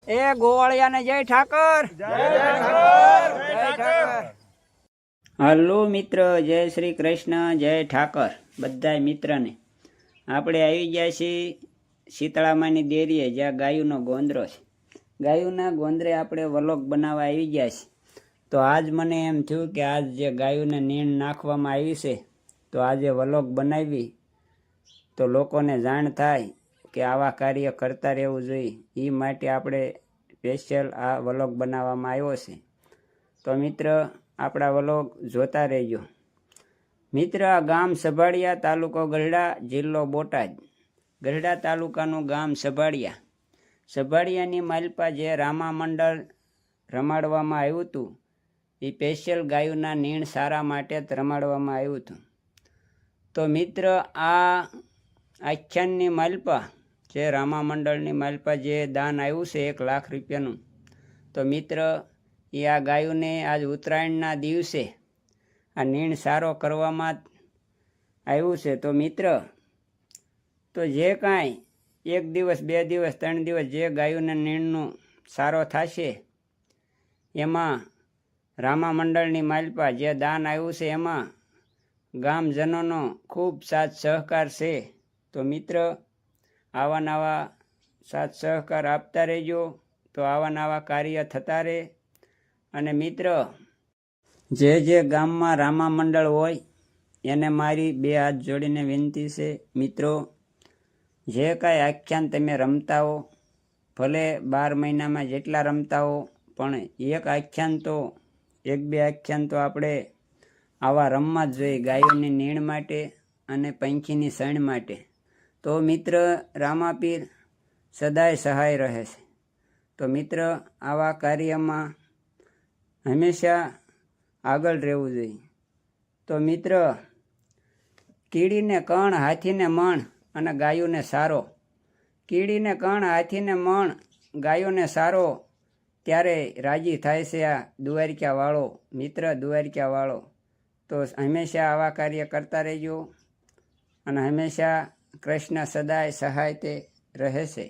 એ ગોવાળિયાને જય ઠાકર. હાલો મિત્ર, જય શ્રી કૃષ્ણ, જય ઠાકર બધા મિત્રને. આપણે આવી ગયા છીએ શીતળામાની ડેરીએ, જ્યાં ગાયુંનો ગોંદરો છે. ગાયુંના ગોંદરે આપણે વલોગ બનાવવા આવી ગયા છીએ. તો આજ મને એમ થયું કે આજ જે ગાયુંને નીણ નાખવામાં આવી છે, તો આજે વલોગ બનાવી તો લોકોને જાણ થાય કે આવા કાર્ય કરતા રહેવું જોઈએ. એ માટે આપણે સ્પેશિયલ આ વલોગ બનાવવામાં આવ્યો છે. તો મિત્ર, આપણા વલોગ જોતા રહેજો. મિત્ર, આ ગામ સભાડિયા, તાલુકો ગઢડા, જિલ્લો બોટાદ. ગઢડા તાલુકાનું ગામ સભાડિયા. સભાડિયાની માલપા જે રામા મંડળ રમાડવામાં આવ્યું હતું, એ સ્પેશિયલ ગાયોના નીણ સારા માટે જ રમાડવામાં આવ્યું હતું. તો મિત્ર, આ આખ્યાનની માલપા, જે રામા મંડળની માલપા જે દાન આવ્યું છે 1 લાખ રૂપિયાનું, તો મિત્ર એ આ ગાયોને આજ ઉત્તરાયણના દિવસે આ નીણ સારો કરવામાં આવ્યું છે. તો મિત્ર, તો જે કાંઈ 1 દિવસ 2 દિવસ 3 દિવસ જે ગાયોને નીણનું સારો થશે, એમાં રામા મંડળની માલપા જે દાન આવ્યું છે એમાં ગામજનોનો ખૂબ સાથ સહકાર છે. તો મિત્ર, આવા નવા સાથ સહકાર આપતા રહેજો, તો આવા નવા કાર્ય થતા રહે. અને મિત્ર, જે ગામમાં રામા મંડળ હોય એને મારી 2 હાથ જોડીને વિનંતી છે. મિત્રો, જે કાંઈ આખ્યાન તમે રમતા હો, ભલે 12 મહિનામાં જેટલા રમતા હો, પણ એક આખ્યાન તો 1-2 આખ્યાન તો આપણે આવા રમવા જ જોઈએ, ગાયોની નીણ માટે અને પંખીની સણ માટે. તો મિત્ર, રામાપીર સદાય સહાય રહે છે. તો મિત્ર, આવા કાર્યમાં હંમેશા આગળ રહેવું જોઈએ. તો મિત્ર, કીડીને કણ, હાથીને મણ અને ગાયોને સારો. કીડીને કણ, હાથીને મણ, ગાયોને સારો, ત્યારે રાજી થાય છે આ દ્વારકાવાળો. મિત્ર, દ્વારકાવાળો. તો હંમેશા આવા કાર્ય કરતા રહેજો અને હંમેશા કૃષ્ણ સદાય સહાય તે રહે છે.